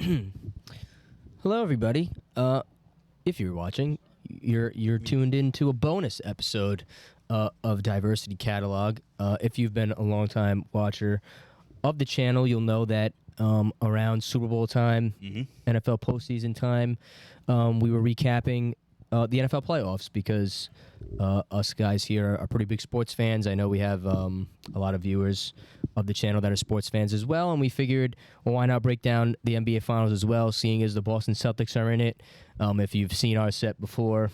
Hello, everybody. If you're watching, you're tuned in to a bonus episode of Diversity Catalog. If you've been a long time watcher of the channel, you'll know that around Super Bowl time, NFL postseason time, we were recapping the NFL playoffs because us guys here are pretty big sports fans. I know we have a lot of viewers of the channel that are sports fans as well, and we figured, well, why not break down the NBA Finals as well, seeing as the Boston Celtics are in it. If you've seen our set before,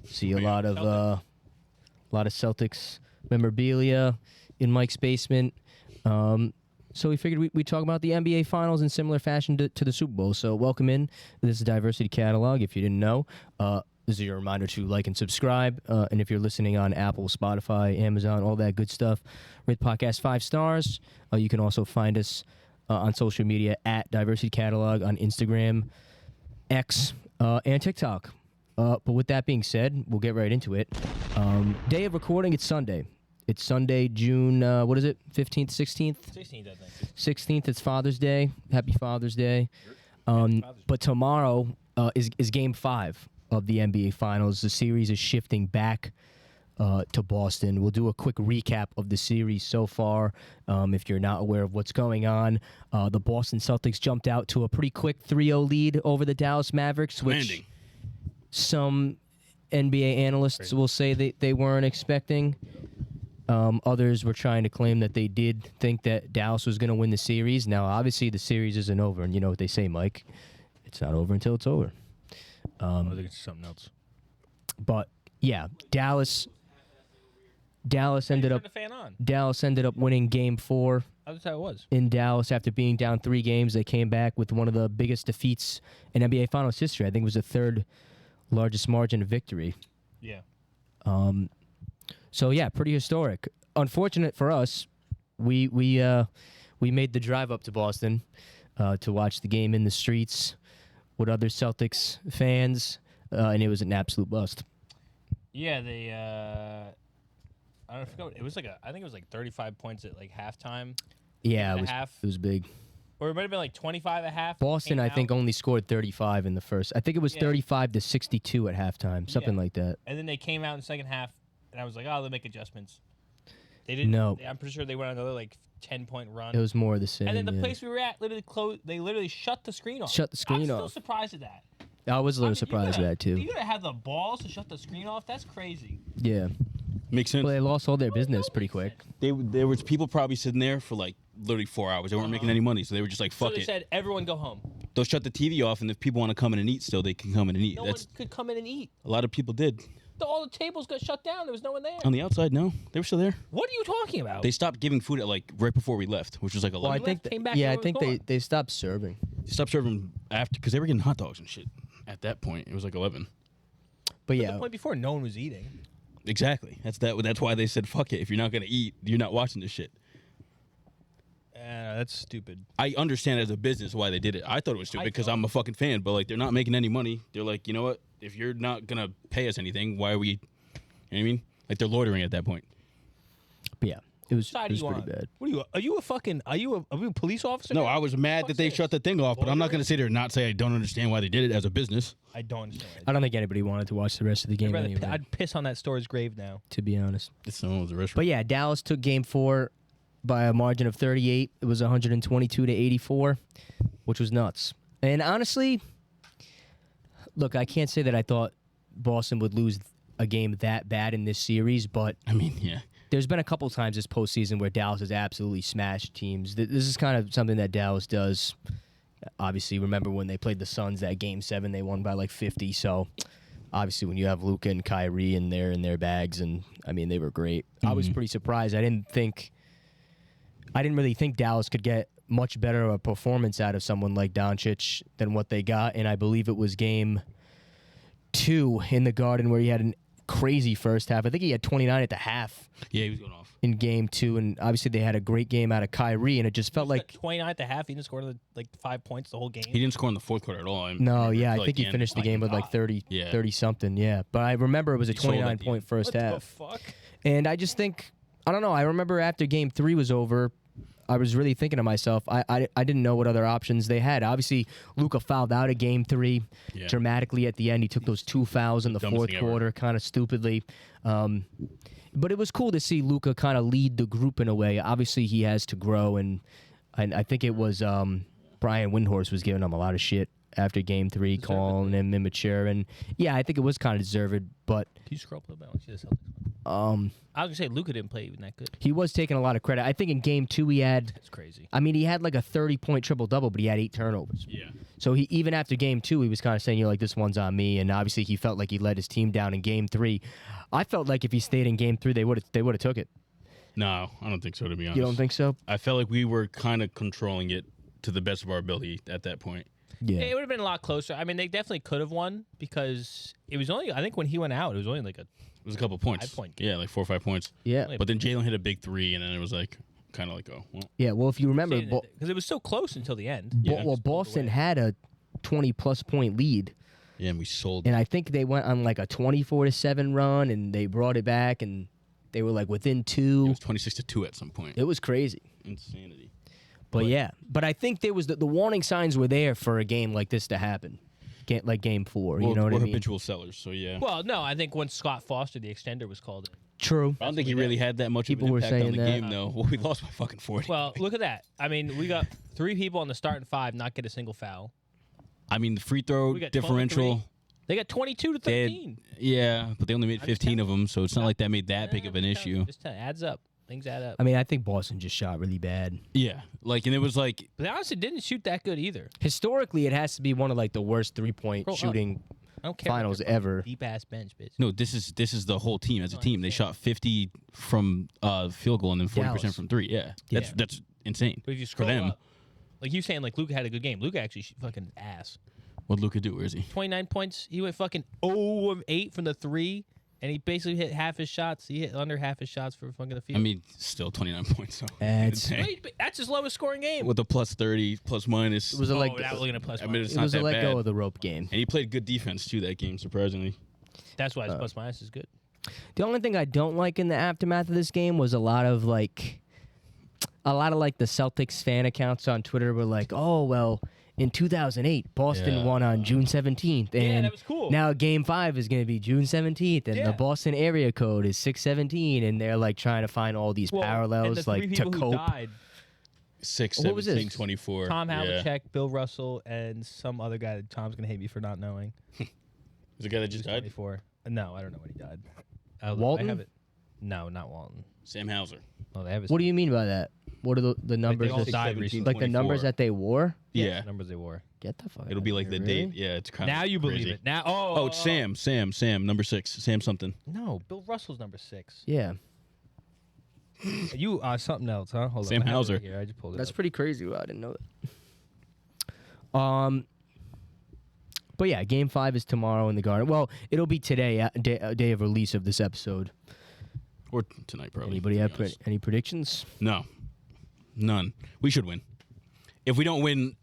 see a lot of Celtics memorabilia in Mike's basement. So we figured we'd talk about the NBA Finals in similar fashion to the Super Bowl. So welcome in. This is Diversity Catalog, if you didn't know. This is your reminder to like and subscribe. And if you're listening on Apple, Spotify, Amazon, all that good stuff, rate podcast 5 stars. You can also find us on social media at Diversity Catalog on Instagram, X, and TikTok. But with that being said, we'll get right into it. Day of recording, it's Sunday. It's Sunday, June, what is it, 15th, 16th? 16th, I think. 16th, it's Father's Day. Happy Father's Day. But tomorrow is Game 5 of the NBA Finals. The series is shifting back to Boston. We'll do a quick recap of the series so far. If you're not aware of what's going on, the Boston Celtics jumped out to a pretty quick 3-0 lead over the Dallas Mavericks, which some NBA analysts will say they weren't expecting. Others were trying to claim that they did think that Dallas was going to win the series. Now, obviously, the series isn't over, and you know what they say, Mike. It's not over until it's over. I think it's something else. But yeah, Dallas ended up winning Game 4. That's how it was. In Dallas after being down 3 games. They came back with one of the biggest defeats in NBA Finals history. I think it was the 3rd largest margin of victory. Yeah. So yeah, pretty historic. Unfortunate for us, we made the drive up to Boston to watch the game in the streets with other Celtics fans, and it was an absolute bust. Yeah, they. I forgot. It was I think it was like 35 points at like halftime. Yeah, it was big. Or it might have been like 25 at half. Boston, I think, only scored 35 in the first. I think it was 35 to 62 at halftime, something like that. And then they came out in the second half, and I was like, oh, they'll make adjustments. They didn't. No. I'm pretty sure they went on another like 10-point run. It was more of the same. And then the place we were at literally closed. They literally shut the screen off. I'm still surprised at that. I was a little surprised at that too. You gotta have the balls to shut the screen off. That's crazy. Yeah. Makes sense. Well, they lost all their business pretty quick. There was people probably sitting there for like literally 4 hours. They weren't making any money, so they were just like, fuck so they it. said, everyone go home. They'll shut the TV off, and if people want to come in and eat still, they can come in and eat. No one could come in and eat. A lot of people did. All the tables got shut down. There was no one there. On the outside, no. They were still there. What are you talking about? They stopped giving food at like right before we left, which was like 11. Well, I think they stopped serving. They stopped serving after, because they were getting hot dogs and shit. At that point, it was like 11. But yeah. The point before, no one was eating. Exactly. That's why they said, fuck it. If you're not going to eat, you're not watching this shit. That's stupid. I understand as a business why they did it. I thought it was stupid because I'm a fucking fan, but like they're not making any money. They're like, you know what? If you're not going to pay us anything, why are we, you know what I mean? Like they're loitering at that point. But yeah, it was pretty bad. What are you are you a police officer? No, I was mad that they shut the thing off, but I'm not going to sit there and not say I don't understand why they did it as a business. I don't understand. I don't think anybody wanted to watch the rest of the game anyway. I'd piss on that store's grave now. To be honest. But yeah, Dallas took Game 4 by a margin of 38. It was 122 to 84, which was nuts. And honestly, look, I can't say that I thought Boston would lose a game that bad in this series, but I mean, yeah. There's been a couple times this postseason where Dallas has absolutely smashed teams. This is kind of something that Dallas does. Obviously, remember when they played the Suns that Game 7, they won by like 50. So, obviously, when you have Luka and Kyrie in their bags, and I mean, they were great. I was pretty surprised. I didn't really think Dallas could get much better of a performance out of someone like Doncic than what they got. And I believe it was Game 2 in the Garden where he had an crazy first half. I think he had 29 at the half. Yeah, he was going off. In Game 2, and obviously they had a great game out of Kyrie, and it just felt like 29 at the half. He didn't score like 5 points the whole game. He didn't score in the fourth quarter at all. I think he finished the game with like 30 something. Yeah, but I remember it was a 29-point first half. What the fuck? And I just think, I don't know. I remember after Game 3 was over, I was really thinking to myself, I didn't know what other options they had. Obviously, Luka fouled out of Game 3 dramatically at the end. He took those 2 fouls in the fourth quarter, kind of stupidly. But it was cool to see Luka kind of lead the group in a way. Obviously, he has to grow, and I think it was Brian Windhorst was giving him a lot of shit after Game 3, calling him immature. And, yeah, I think it was kind of deserved, but... Can you scroll up a little bit? I want to see the Celtics one. I was going to say, Luka didn't play even that good. He was taking a lot of credit. I think in Game 2 he had... That's crazy. I mean, he had like a 30-point triple-double, but he had 8 turnovers. Yeah. So he even after Game 2, he was kind of saying, like, this one's on me. And obviously he felt like he let his team down in Game 3. I felt like if he stayed in Game 3, they would have took it. No, I don't think so, to be honest. You don't think so? I felt like we were kind of controlling it to the best of our ability at that point. Yeah. It would have been a lot closer. I mean, they definitely could have won because it was only, I think when he went out, it was only like a... It was a couple points. 5-point game. Yeah, like 4 or 5 points. Yeah. But then Jalen hit a big 3, and then it was like, kind of like, oh, well. Yeah, well, if you remember... Because it was so close until the end. Well, Boston had a 20-plus point lead. Yeah, and we sold. And I think they went on like a 24-7 run, and they brought it back, and they were like within 2. It was 26-2 at some point. It was crazy. Insanity. But yeah, but I think there was the warning signs were there for a game like this to happen, like Game 4. Well, you know what I we're mean? habitual sellers, so yeah. Well, no, I think when Scott Foster, the extender, was called in. True. I don't think he really had that much People of were an impact on saying the that. game, though. Well, we lost by fucking 40. Well, look at that. I mean, we got 3 people on the starting 5 not get a single foul. I mean, the free throw We got differential. They got 22 to they 13. Yeah, but they only made 15 of them, so it's not like that made that big of an I'm just telling you, issue. Just adds up. Things add up. I mean, I think Boston just shot really bad. Yeah, like, and it was like, But they honestly didn't shoot that good either. Historically, it has to be one of like the worst 3-point Scroll up. shooting I don't care. finals ever. Deep ass bench, bitch. no, this is the whole team as a team. They shot 50 from field goal and then 40% Dallas. from 3. Yeah, that's insane But if you for scroll them. up, like you saying, like Luka had a good game. Luka actually fucking ass. What'd Luka do? Where is he? 29 points. He went fucking 0 of 8 from the 3, and he basically hit half his shots. He hit under half his shots for fucking the field. I mean, still 29 points. So That's- insane. Wait, but that's his lowest scoring game. With a plus 30, plus minus. It was a like that was looking at plus I mean, minus. it's it not was a that let bad. go of the rope game. And he played good defense too that game, surprisingly. That's why his plus minus is good. The only thing I don't like in the aftermath of this game was a lot of like the Celtics fan accounts on Twitter were like, "Oh well, in 2008, Boston Yeah. won on June 17th, and that was cool. now Game 5 is going to be June 17th, and Yeah. the Boston area code is 617, and they're like trying to find all these and parallels the 3 like to people who cope. died, 6, What was 17, this? 24. Tom Yeah. Havlicek, Bill Russell, and some other guy that Tom's gonna hate me for not knowing. Is the guy that just died? 24. No, I don't know when he died. Walton? I have it. No, not Walton. Sam Hauser. Oh, they have his What do you mean by that? What are the numbers? all that- 6, died 17, recently. like the numbers 24. that they wore? Yeah. numbers they wore. Get the fuck. It'll out be of like here, the really? date. Yeah, it's kind of Now you believe crazy. it. Now, Oh, it's Sam, number 6. Sam something. No, Bill Russell's number 6. Yeah, You something else, huh? Hold Sam on. I have it Hauser. right here. I just pulled it. that's up. pretty crazy. Well, I didn't know that. But yeah, Game 5 is tomorrow in the Garden. Well, it'll be today, day of release of this episode. Or tonight, probably. Anybody to have be honest. any predictions? No. None. We should win. If we don't win,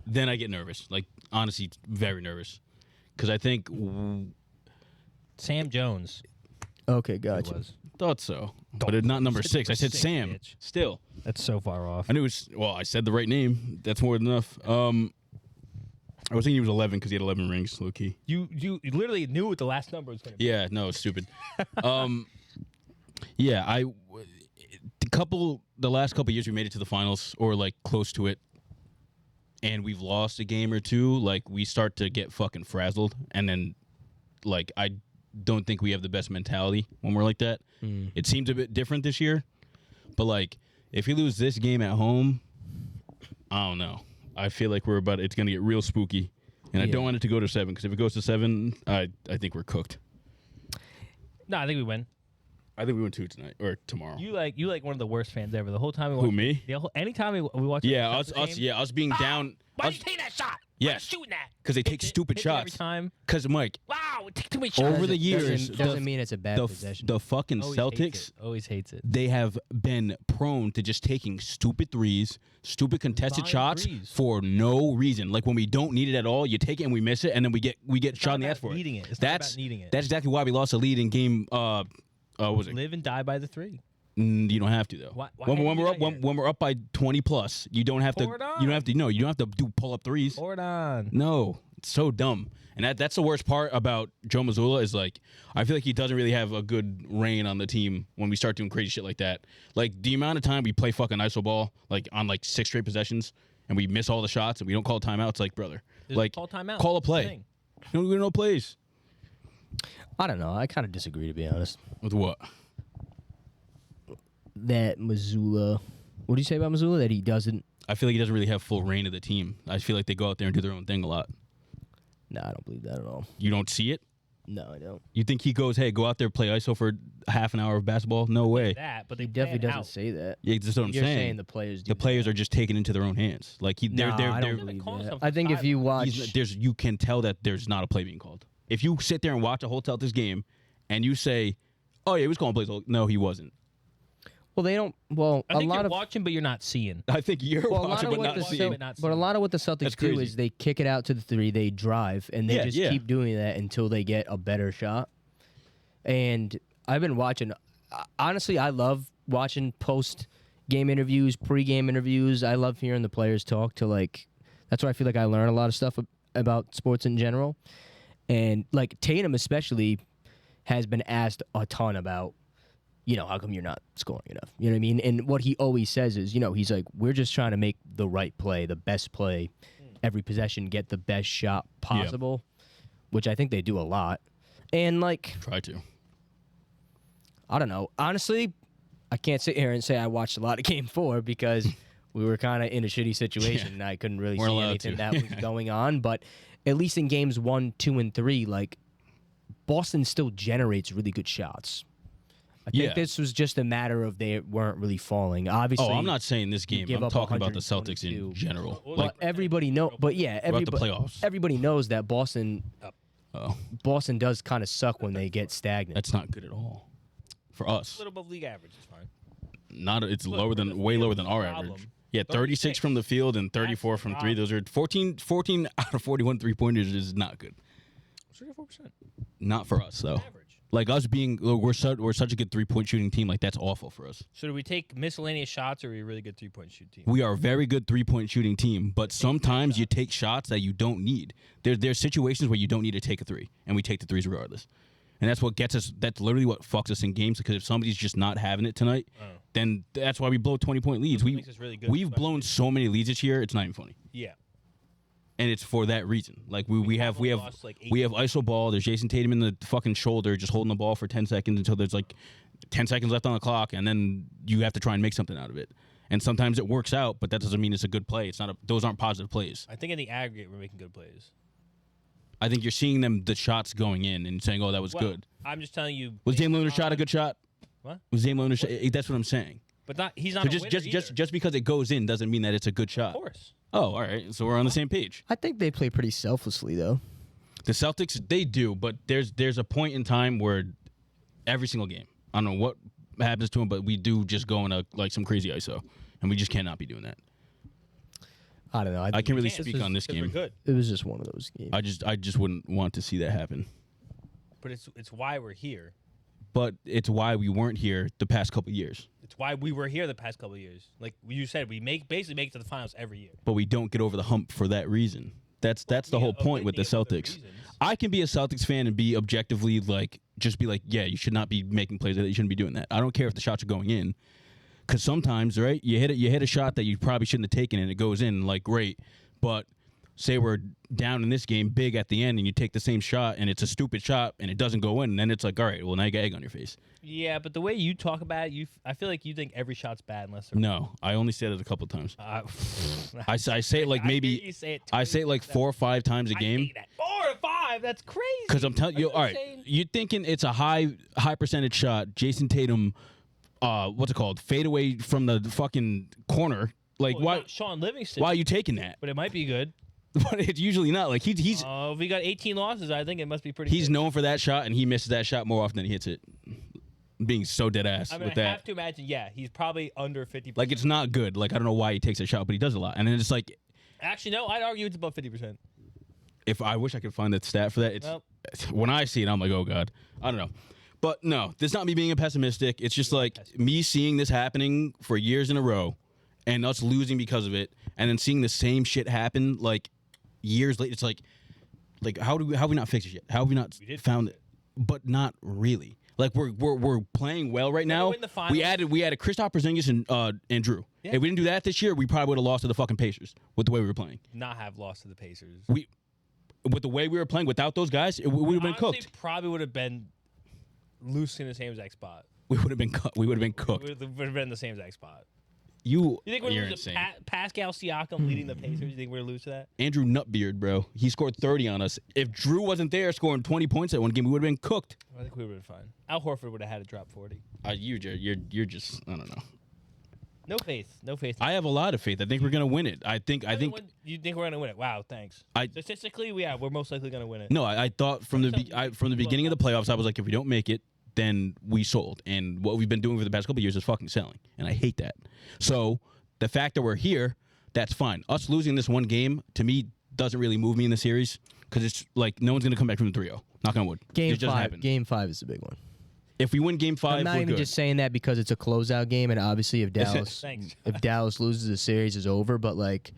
then I get nervous. Like, honestly, very nervous. Because I think... Sam Jones. Okay, It gotcha. was. Thought so. But it's not number 6. I said Six, Sam. bitch. Still. That's so far off. I knew it was... Well, I said the right name. That's more than enough. I was thinking he was 11 because he had 11 rings, low-key. You literally knew what the last number was going to be. Yeah, no, it's stupid. Yeah, the last couple years we made it to the finals or like close to it, and we've lost a game or two. Like we start to get fucking frazzled, and then like I don't think we have the best mentality when we're like that. It seems a bit different this year, but like if we lose this game at home, I don't know. I feel like it's gonna get real spooky, and I Yeah. don't want it to go to 7 because if it goes to 7, I think we're cooked. No, I think we win. I think we win 2 tonight or tomorrow. You like one of the worst fans ever. The whole time we watch. Who, me? Anytime we watch. Yeah, a us, Celtics game, us being down. Why did you take that shot? Yes. Why you shooting that? Because they take Hits it, stupid hits it every shots. time. Because Mike, Wow, take too many shots. over the years, doesn't mean it's a bad the possession. the fucking Always hates Celtics, it. Always hates it. they have been prone to just taking stupid threes, stupid contested Line shots threes. for no reason. Like when we don't need it at all, you take it and we miss it, and then we get shot in the not ass about for needing it. it. It's not about needing it. That's exactly why we lost the lead in game. What was it? Live and die by the 3. You don't have to though. Why when can't you we're do up, that here? when we're up by 20 plus, you don't have to. Pour it You don't have to. on. No, you don't have to do pull up threes. Pour it on. No, it's so dumb. And that's the worst part about Joe Mazzulla is like I feel like he doesn't really have a good reign on the team when we start doing crazy shit like that. Like the amount of time we play fucking iso ball like on like 6 straight possessions and we miss all the shots and we don't call a timeout. It's like, brother, like call timeout. Call a That's the play. thing. No plays. I don't know. I kind of disagree, to be honest. With what? That Missoula. What do you say about Missoula? That he doesn't. I feel like he doesn't really have full reign of the team. I feel like they go out there and do their own thing a lot. No, I don't believe that at all. You don't see it? No, I don't. You think he goes, hey, go out there, play ISO for half an hour of basketball? No way. That, but they He definitely plan doesn't out. say that. Yeah, that's what I'm You're saying. saying the players do The players are just taking it into their own hands. Like that. No, I don't They believe call that. stuff I think if you watch, you can tell that there's not a play being called. If you sit there and watch a whole Celtics game and you say, oh, yeah, he was calling plays. No, he wasn't. well, they don't. Well, I a think lot you're of watching, but you're not seeing. I think you're well, a lot watching of but what not the seeing. but a lot of what the Celtics That's do crazy. is they kick it out to the 3, they drive, and they just Yeah. keep doing that until they get a better shot. And I've been watching. Honestly, I love watching post-game interviews, pre-game interviews. I love hearing the players talk. That's where I feel like I learn a lot of stuff about sports in general. And like Tatum especially has been asked a ton about, how come you're not scoring enough? You know what I mean? And what he always says is, he's like, we're just trying to make the right play, the best play, every possession, get the best shot possible, which I think they do a lot. And like, Try to. I don't know. Honestly, I can't sit here and say I watched a lot of Game 4 because we were kind of in a shitty situation and I couldn't really We're see allowed anything to. that was going on. But at least in games 1, 2, and 3, like, Boston still generates really good shots. I think this was just a matter of they weren't really falling. Obviously, Oh, I'm not saying this game. give I'm up talking about the Celtics 122. in general. Well, Like, but everybody know. But yeah, about the everybody playoffs. everybody knows that Oh, Boston does kind of suck when they get stagnant. that's not good at all for A us. little above league average is fine. It's Look, lower from than the way field lower is than the our problem. average. Yeah, 36 from the field and 34 That's the from 3. Those are 14 out of 41 3-pointers is not good. 34%. Not for us though. Average. Like us being we're such a good 3-point shooting team. Like that's awful for us. So do we take miscellaneous shots, or are we a really good 3-point shoot team? We are a very good 3-point shooting team, but sometimes you take shots that you don't need. There's situations where you don't need to take a 3, and we take the 3s regardless. And that's what gets us. That's literally what fucks us in games. Because if somebody's just not having it tonight, then that's why we blow 20-point leads. That's what makes us really good, We've especially- blown so many leads this year. It's not even funny. Yeah. And it's for that reason. Like we have probably lost, like, 8 ISO ball. There's Jason Tatum in the fucking shoulder, just holding the ball for 10 seconds until there's like 10 seconds left on the clock, and then you have to try and make something out of it. And sometimes it works out, but that doesn't mean it's a good play. It's not. Those aren't positive plays. I think in the aggregate we're making good plays. I think you're seeing the shots going in and saying, "Oh, that was Well, good." I'm just telling you. Was based Dame Lillard's shot a on- good shot? What? Was Dame Lillard's shot? That's what I'm saying. But not. He's not So a winner either. just because it goes in doesn't mean that it's a good shot. Of course. Oh, all right. So we're on the same page. I think they play pretty selflessly though. The Celtics, they do, but there's a point in time where every single game, I don't know what happens to them, but we do just go into like some crazy ISO, and we just cannot be doing that. I don't know. I can't really can't. speak on this Because we're game. good. It was just one of those games. I just wouldn't want to see that happen. But it's why we're here. But it's why we weren't here the past couple years. It's why we were here the past couple of years. Like you said, we basically make it to the finals every year. But we don't get over the hump for that reason. That's the whole point with the Celtics. I can be a Celtics fan and be objectively just be like, yeah, you should not be making plays like that. You shouldn't be doing that. I don't care if the shots are going in, because sometimes, right, you hit a shot that you probably shouldn't have taken and it goes in, like great. But say we're down in this game big at the end and you take the same shot and it's a stupid shot and it doesn't go in, and then it's like, all right, well now you got egg on your face. Yeah, but the way you talk about it, I feel like you think every shot's bad unless they're No, I only said it a couple times. I say it like I maybe hear you say it I say it like 4 or 5 times a I game. hate that. 4 or 5, that's crazy. Because I'm telling you, That's all what right, I'm saying. you're thinking it's a high percentage shot. Jason Tatum, what's it called? Fade away from the fucking corner. Like Well, why? not Sean Livingston. Why are you taking that? But it might be good. But it's usually not. Like he's If we got 18 losses, I think it must be pretty. he's good. known for that shot, and he misses that shot more often than he hits it. Being so dead ass I mean, with I that. have to imagine. Yeah, he's probably under 50%. Like it's not good. Like I don't know why he takes a shot, but he does a lot. And then it's like, Actually, no. I'd argue it's above 50%. if I wish I could find that stat for that. It's Nope. when I see it, I'm like, oh god, I don't know. But no, this is not me being pessimistic. It's just like me seeing this happening for years in a row and us losing because of it, and then seeing the same shit happen like years later. It's like how have we not fixed it yet? How have we not found it? But not really. Like we're playing well right now. Win the finals. We added Kristaps Porzingis and Drew. Yeah. If we didn't do that this year, we probably would have lost to the fucking Pacers with the way we were playing. Not have lost to the Pacers. With the way we were playing without those guys, we would have been cooked. Probably would have been loose in the same exact spot. We would have been cooked. We would have been cooked. Would have been in the same exact spot. You think we're you're lose to insane. Pascal Siakam leading the Pacers? You think we're lose to that? Andrew Nutbeard, bro. He scored 30 on us. If Drew wasn't there scoring 20 points at one game, we would have been cooked. I think we would have been fine. Al Horford would have had to drop 40. You're just I don't know. No faith. No faith. I have a lot of faith. I think we're gonna win it. I think You think we're gonna win it? Wow, thanks. Statistically, we're most likely gonna win it. No, I thought from the beginning of the playoffs, I was like, if we don't make it, then we sold. And what we've been doing for the past couple of years is fucking selling, and I hate that. So the fact that we're here, that's fine. Us losing this one game to me doesn't really move me in the series because it's like no one's gonna come back from the 3-0. Knock on wood. Game It just 5. happened. Game 5 is the big one. If we win Game 5, I'm not we're even good. just saying that because it's a closeout game, and obviously if Dallas Thanks. if Dallas loses, the series is over. But like,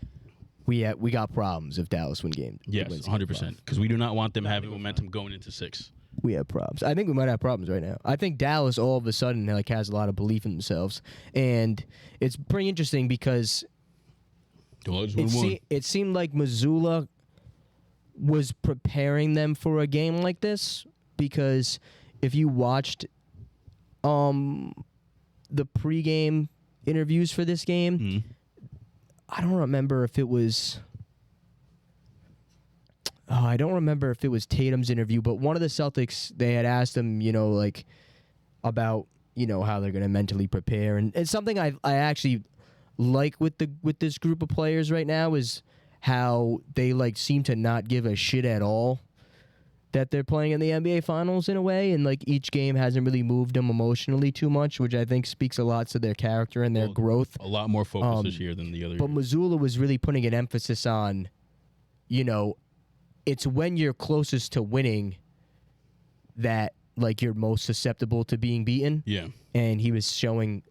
we got problems if Dallas wins game. Yes, wins 100%. Because we do not want them having momentum going into 6. We have problems. I think we might have problems right now. I think Dallas all of a sudden like has a lot of belief in themselves, and it's pretty interesting because it seemed like Missoula was preparing them for a game like this because if you watched the pregame interviews for this game, I don't remember if it was Tatum's interview, but one of the Celtics, they had asked him, like about, how they're going to mentally prepare. And it's something I actually like with this group of players right now is how they like seem to not give a shit at all that they're playing in the NBA Finals in a way, and like each game hasn't really moved them emotionally too much, which I think speaks a lot to their character and their growth. A lot more focus this year than the other But years. Missoula was really putting an emphasis on, it's when you're closest to winning that like you're most susceptible to being beaten. Yeah. And he was showing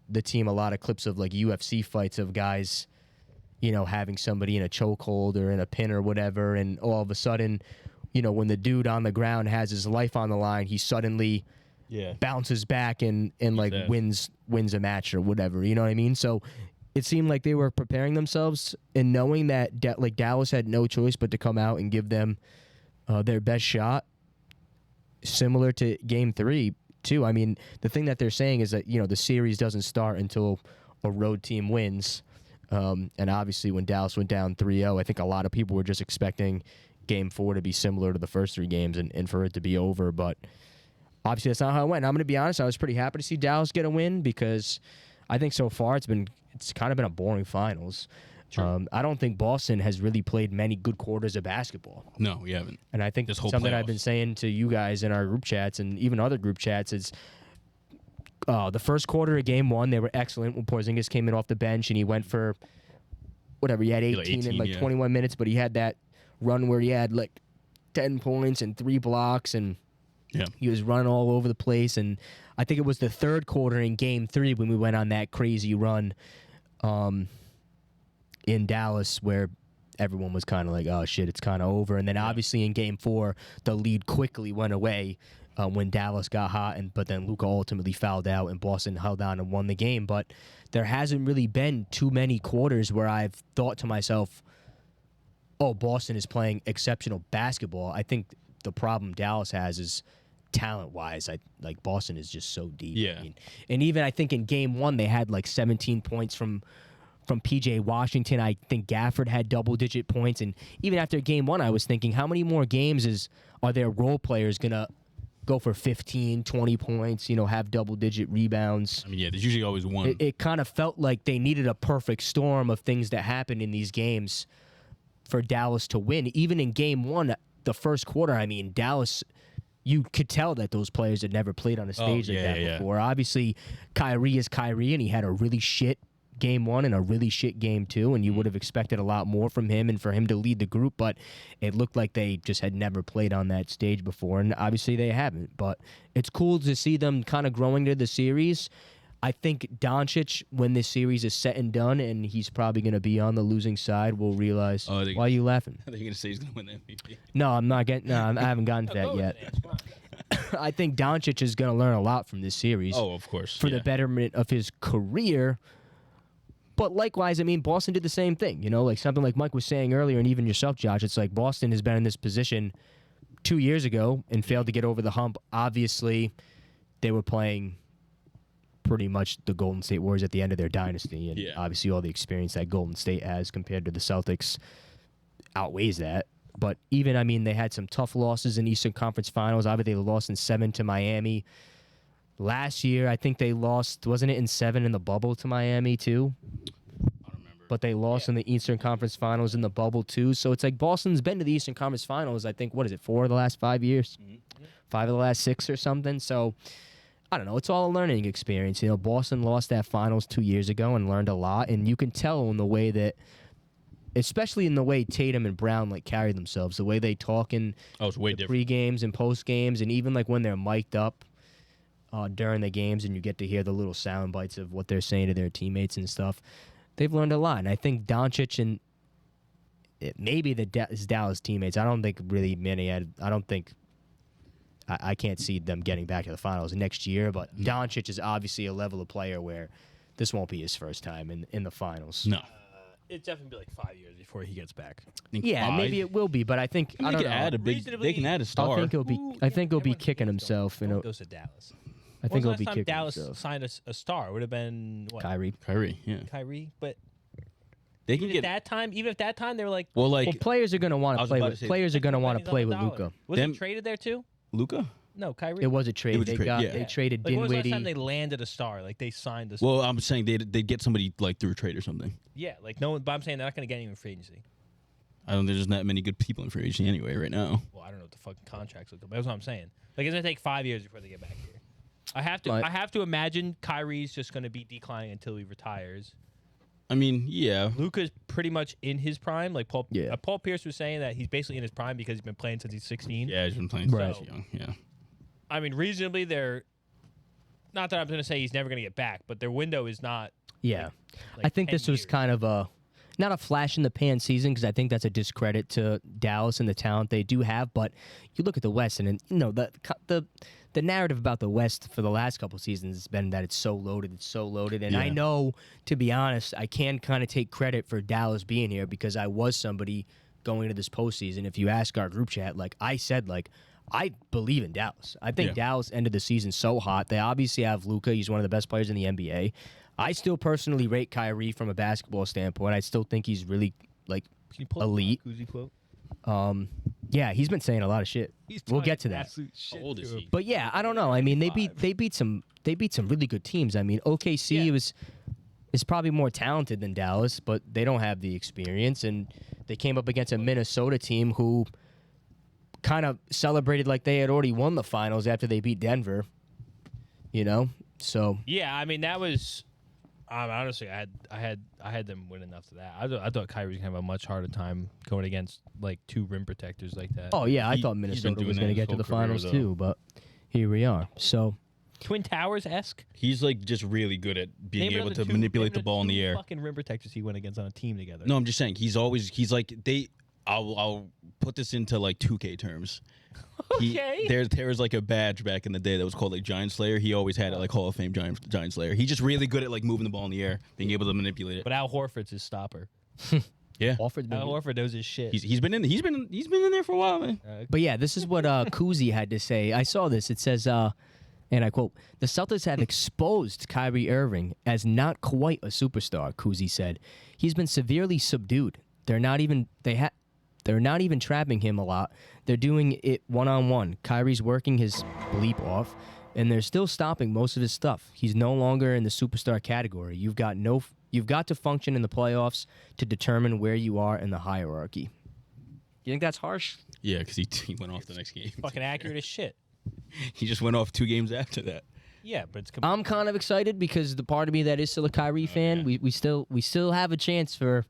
the team a lot of clips of like UFC fights of guys, having somebody in a chokehold or in a pin or whatever, and all of a sudden, when the dude on the ground has his life on the line, he suddenly bounces back and like wins a match or whatever. You know what I mean? So it seemed like they were preparing themselves and knowing that like Dallas had no choice but to come out and give them their best shot, similar to Game 3 too. I mean, the thing that they're saying is that the series doesn't start until a road team wins, and obviously when Dallas went down 3-0, I think a lot of people were just expecting Game 4 to be similar to the first 3 games and for it to be over, but obviously that's not how it went. I'm going to be honest, I was pretty happy to see Dallas get a win because I think so far it's kind of been a boring finals. I don't think Boston has really played many good quarters of basketball. No, we haven't. And I think This whole something I've playoffs. been saying to you guys in our group chats and even other group chats is the first quarter of Game 1, they were excellent when Porzingis came in off the bench and he went for whatever. He had 18 in 21 minutes, but he had that run where he had like 10 points and 3 blocks and he was running all over the place. And I think it was the third quarter in Game 3 when we went on that crazy run in Dallas where everyone was kind of like, oh shit, it's kind of over. And then obviously in Game 4, the lead quickly went away when Dallas got hot, but then Luka ultimately fouled out and Boston held on and won the game. But there hasn't really been too many quarters where I've thought to myself, oh, Boston is playing exceptional basketball. I think the problem Dallas has is talent-wise. Like Boston is just so deep. Yeah. I mean, and even I think in Game 1 they had like 17 points from P.J. Washington. I think Gafford had double-digit points. And even after Game 1, I was thinking, how many more games are their role players going to go for 15, 20 points, have double-digit rebounds? I mean, there's usually always one. It kind of felt like they needed a perfect storm of things that happened in these games for Dallas to win. Even in Game 1, the first quarter, I mean, Dallas, you could tell that those players had never played on a stage like that before. Obviously, Kyrie is Kyrie, and he had a really shit game 1 and a really shit game 2, and you would have expected a lot more from him and for him to lead the group, but it looked like they just had never played on that stage before, and obviously they haven't. But it's cool to see them kind of growing to the series. I think Doncic, when this series is set and done, and he's probably going to be on the losing side, will realize. Why are you laughing? I think you're gonna say he's gonna win the MVP. No, I'm not getting. No, I haven't gotten to that yet. I think Doncic is going to learn a lot from this series. Oh, of course. For the betterment of his career. But likewise, I mean, Boston did the same thing. You know, like something like Mike was saying earlier, and even yourself, Josh. It's like Boston has been in this position 2 years ago and failed to get over the hump. Obviously, they were playing pretty much the Golden State Warriors at the end of their dynasty, and obviously all the experience that Golden State has compared to the Celtics outweighs that. But even, I mean, they had some tough losses in Eastern Conference Finals. Obviously, they lost in 7 to Miami. Last year, I think they lost, wasn't it in 7 in the bubble to Miami too? I don't remember. But they lost in the Eastern Conference Finals in the bubble too. So it's like Boston's been to the Eastern Conference Finals, I think, what is it, 4 of the last 5 years? 5 of the last 6 or something. So I don't know. It's all a learning experience. You know, Boston lost that finals 2 years ago and learned a lot. And you can tell in the way that, especially in the way Tatum and Brown like carry themselves, the way they talk in it's way different. pre-games and post-games, and even like when they're mic'd up during the games and you get to hear the little sound bites of what they're saying to their teammates and stuff. They've learned a lot. And I think Doncic and maybe his Dallas teammates, I don't think really many had, I don't think, I can't see them getting back to the finals next year, but Doncic is obviously a level of player where this won't be his first time in the finals. No. It's definitely be like 5 years before he gets back. Yeah, 5. maybe it will be, but I think I don't know. They can add a star. I think he'll be kicking himself. You know, Goes to Dallas. I think he'll When's be the last kicking time Dallas himself. signed a star? Would have been what? Kyrie. Yeah. Kyrie, but They can even get at that time they were like, well, like Well, players are going to want I to was play about with to say- players are going to want to pennies on play the with dollar. Luka. Was Them- he traded there too? Luka. No, Kyrie. It was a trade. was a They trade, got yeah. they traded Like, when was the last time Dinwiddie. they landed a star? Like they signed a star. Well, I'm saying they'd get somebody like through a trade or something. Yeah, like no one. But I'm saying they're not going to get anyone free agency. I don't. There's not many good people in free agency anyway right now. Well, I don't know what the fucking contracts look like. That's what I'm saying. Like it's going to take 5 years before they get back here. I have to imagine Kyrie's just going to be declining until he retires. I mean, yeah. Luka's pretty much in his prime. Like Paul Pierce was saying that he's basically in his prime because he's been playing since he's 16. Yeah, he's been playing since he's young. Yeah. I mean, reasonably, they're not that I'm going to say he's never going to get back, but their window is not. Yeah, like I think 10 this was years. kind of a not a flash in the pan season because I think that's a discredit to Dallas and the talent they do have. But you look at the West, and you know the narrative about the West for the last couple seasons has been that it's so loaded. And I know, to be honest, I can kind of take credit for Dallas being here because I was somebody going into this postseason. If you ask our group chat, like I said, like I believe in Dallas. I think Dallas ended the season so hot. They obviously have Luka. He's one of the best players in the NBA. I still personally rate Kyrie from a basketball standpoint. I still think he's really like Can you pull elite. the Kuzzy quote? Yeah, he's been saying a lot of shit. We'll get to that. Absolute shit How old is to he? him. But yeah, I don't know. I mean, they beat some really good teams. I mean, OKC is probably more talented than Dallas, but they don't have the experience, and they came up against a Minnesota team who kind of celebrated like they had already won the finals after they beat Denver. You know, so Yeah, I mean that was. Honestly, I had them winning after that. I thought Kyrie was gonna have a much harder time going against like two rim protectors like that. oh yeah, I He- thought he's been Minnesota doing was that going to his get to whole the career, finals though. too, but here we are. So Twin Towers esque. He's like just really good at being able to manipulate the ball in the air. Fucking rim protectors he went against on a team together. No, I'm just saying he's like they. I'll put this into like 2K terms. Okay. There was like a badge back in the day that was called like Giant Slayer. He always had it like Hall of Fame Giant Slayer. He's just really good at like moving the ball in the air, being able to manipulate it. But Al Horford's his stopper. Yeah, Alfred's been Al Horford knows his shit. he's been in there for a while, man. But yeah, this is what Kuzi had to say. I saw this. It says, and I quote, "The Celtics have exposed Kyrie Irving as not quite a superstar," Kuzi said. "He's been severely subdued. They're not even trapping him a lot. They're doing it one-on-one. Kyrie's working his bleep off, and they're still stopping most of his stuff. He's no longer in the superstar category. You've got to function in the playoffs to determine where you are in the hierarchy." You think that's harsh? Yeah, because he went off the next game. Fucking accurate as shit. He just went off 2 games after that. Yeah, but it's I'm kind of excited because the part of me that is still a Kyrie fan, yeah. we still have a chance for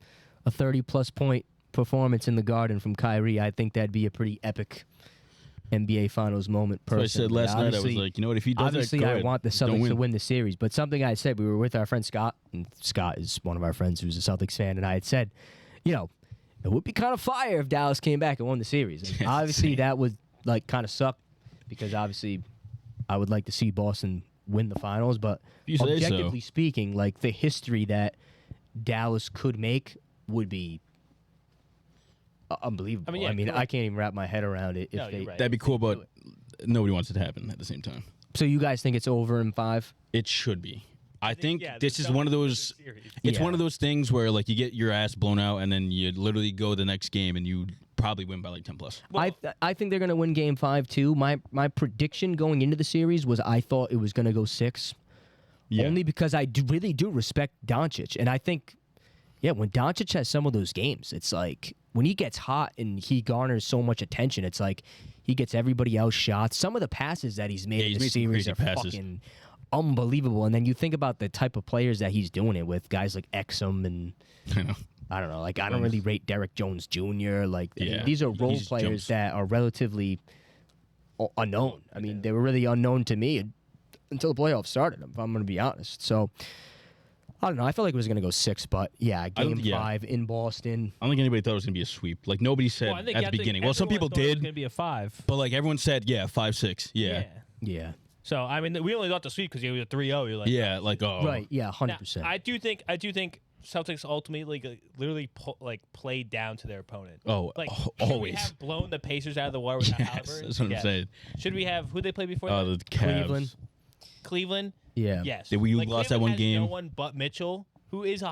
a 30+ point performance in the Garden from Kyrie. I think that'd be a pretty epic NBA Finals moment. So I Personally, said last night, I was Obviously- like, you know what? If he does that, Obviously, go I ahead. want the Just don't Celtics to win. win the series. But something I said, we were with our friend Scott, and Scott is one of our friends who's a Celtics fan, and I had said, it would be kind of fire if Dallas came back and won the series. And Yeah, obviously, same. that would kind of suck because obviously, I would like to see Boston win the finals. But You say so. objectively speaking, the history that Dallas could make would be unbelievable. I mean, yeah, I can't even wrap my head around it. If No, they, you're right. That'd be cool, but nobody wants it to happen at the same time. So you guys think it's over in 5? It should be. I think yeah, this the is one of Celtics win those. the series. It's Yeah. one of those things where you get your ass blown out, and then you literally go the next game, and you probably win by 10+. I think they're going to win Game 5 too. My prediction going into the series was I thought it was going to go 6, only because I really do respect Doncic, and I think, when Doncic has some of those games, it's like when he gets hot and he garners so much attention, it's like he gets everybody else shots. Some of the passes that he's made in he's the made some series crazy are passes. fucking unbelievable. And then you think about the type of players that he's doing it with, guys like Exum and. I know. I don't know. I don't really rate Derek Jones Jr. I mean, Yeah. these are role He's players Jones. that are relatively unknown. I mean, they were really unknown to me until the playoffs started, if I'm going to be honest. So, I don't know. I felt like it was going to go 6, but Game 5 in Boston. I don't think anybody thought it was gonna be a sweep. Nobody said Well, I think at the beginning. Well, some everyone people thought it was did, going to be a 5. but everyone said, 5-6. Yeah. Yeah. So I mean, we only got the sweep because you were 3-0. You're like, Yeah. Oh. Right. Yeah. Now, 100%. I do think Celtics ultimately literally played down to their opponent. Oh, Like should we always. have blown the Pacers out of the water without Yes, Halliburton? that's what I'm Yes. saying. Should we have who they played before? Oh, that? the Cavs. Cleveland. Cleveland. Yeah. Yes. We lost that Cleveland one has game. No one but Mitchell, who has a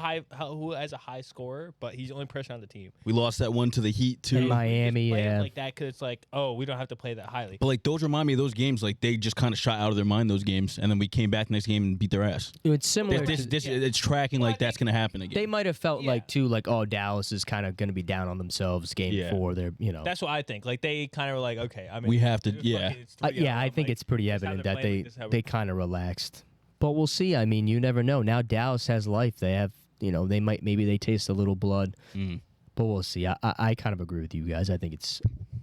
high scorer, but he's the only person on the team. We lost that one to the Heat too. And Miami. Play him Yeah. like that because it's like, oh, we don't have to play that highly. But those remind me of those games. They just kind of shot out of their mind those games, and then we came back next game and beat their ass. It's similar. This to, it's tracking Well, I that's think gonna happen again. they might have felt Yeah. Dallas is kind of going to be down on themselves. Game 4. They're That's what I think. They kind of were like, okay, I mean, We have to- it's yeah. fucking- it's 3-0. I I'm think like, it's pretty this is how evident they're that playing, this is how they we're- kind of relaxed. But we'll see. I mean, you never know. Now Dallas has life. They have, maybe they taste a little blood. Mm. But we'll see. I kind of agree with you guys. I think it's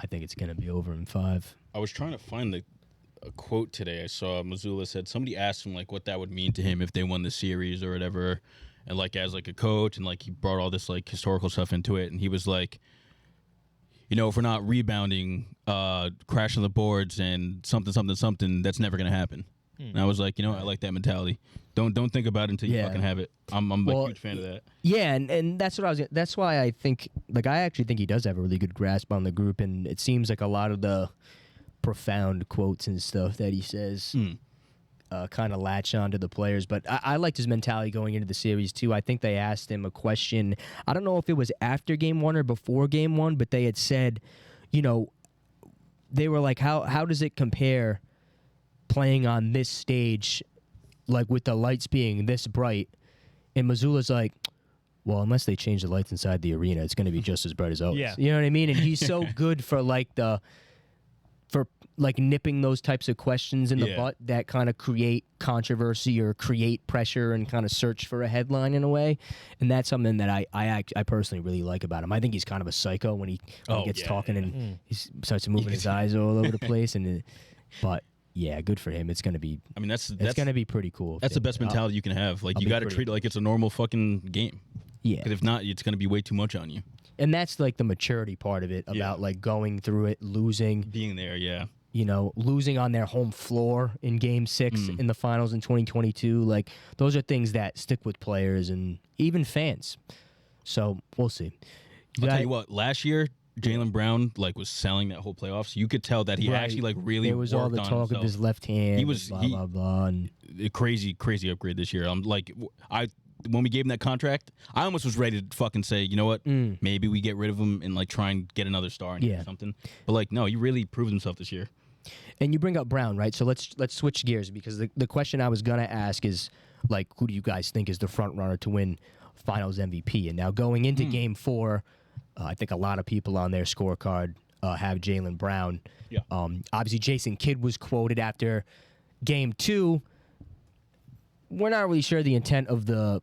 going to be over in 5. I was trying to find a quote today. I saw Mazzulla said somebody asked him what that would mean to him if they won the series or whatever, and as a coach, and he brought all this historical stuff into it, and he was like, if we're not rebounding, crashing the boards, and something, that's never gonna happen. And I was like, I like that mentality. Don't think about it until you Yeah. fucking have it. I'm Well, a huge fan of that. Yeah, and that's what that's why I think I actually think he does have a really good grasp on the group, and it seems like a lot of the profound quotes and stuff that he says kind of latch on to the players. But I liked his mentality going into the series too. I think they asked him a question. I don't know if it was after Game 1 or before Game 1, but they had said, they were like, how does it compare playing on this stage, with the lights being this bright? And Mazzulla's like, well, unless they change the lights inside the arena, it's going to be just as bright as always. Yeah. You know what I mean? And he's so good for nipping those types of questions in the Yeah. butt that kind of create controversy or create pressure and kind of search for a headline in a way. And that's something that I personally really like about him. I think he's kind of a psycho when he gets talking and he starts moving his eyes all over the place. But yeah, good for him. It's going to be. I mean, that's going to be pretty cool. That's the best mentality you can have. You be got to pretty- treat it like it's a normal fucking game. Yeah. Because if not, it's going to be way too much on you. And that's the maturity part of it about going through it, losing, Being there, yeah. losing on their home floor in Game 6 in the finals in 2022. Those are things that stick with players and even fans. So we'll see. I'll tell you what, last year, Jaylen Brown was selling that whole playoffs. You could tell that he actually really There was all worked the on talk himself. of his left hand. He was- blah he- blah blah. And A crazy upgrade this year. When we gave him that contract, I almost was ready to fucking say, you know what, maybe we get rid of him and try and get another star and get something. But no, he really proved himself this year. And you bring up Brown, right? So let's switch gears because the question I was gonna ask is who do you guys think is the front runner to win Finals MVP? And now going into Game 4, I think a lot of people on their scorecard have Jaylen Brown. Yeah. Obviously, Jason Kidd was quoted after Game 2 we're not really sure the intent of the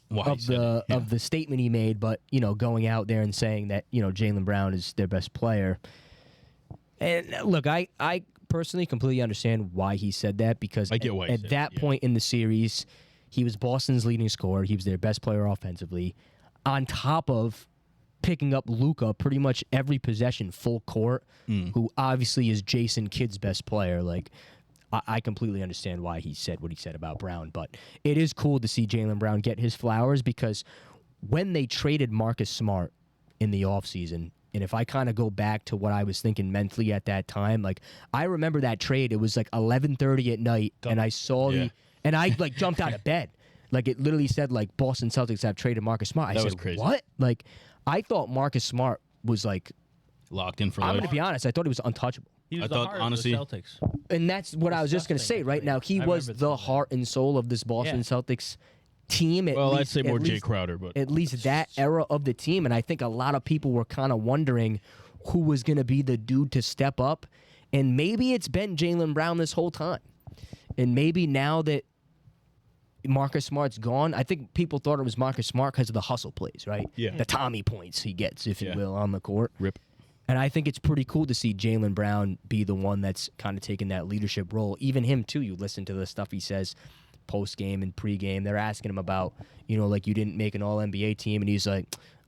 Why he said it, yeah. of the statement he made, but going out there and saying that Jaylen Brown is their best player. And look, I personally completely understand why he said that, because I get why he at said that it, yeah. point in the series, he was Boston's leading scorer. He was their best player offensively, on top of picking up Luka pretty much every possession full court, who obviously is Jason Kidd's best player. Like, I completely understand why he said what he said about Brown, but it is cool to see Jaylen Brown get his flowers, because when they traded Marcus Smart in the offseason, and if I kind of go back to what I was thinking mentally at that time, like, I remember that trade. It was like 11:30 at night, and I saw and I like jumped out of bed. Like, it literally said like Boston Celtics have traded Marcus Smart. I That said, was crazy. what? Like, I thought Marcus Smart was like, Locked in for I'm life. going to be honest, I thought he was untouchable. He was I the thought, heart honestly- of the Celtics. And that's what I was just going to say Disgusting, right now. He I was remember the that. heart and soul of this Boston Celtics team. At Well, least, I'd say at more Jay least- Crowder, but At least that era of the team. And I think a lot of people were kind of wondering who was going to be the dude to step up. And maybe it's been Jaylen Brown this whole time. And maybe now that Marcus Smart's gone, I think people thought it was Marcus Smart because of the hustle plays, right? Yeah. The Tommy points he gets, if you Yeah. will, on the court. rip. And I think it's pretty cool to see Jaylen Brown be the one that's kind of taking that leadership role. Even him, too. You listen to the stuff he says post-game and pre-game. They're asking him about, like, you didn't make an All-NBA team. And he's like,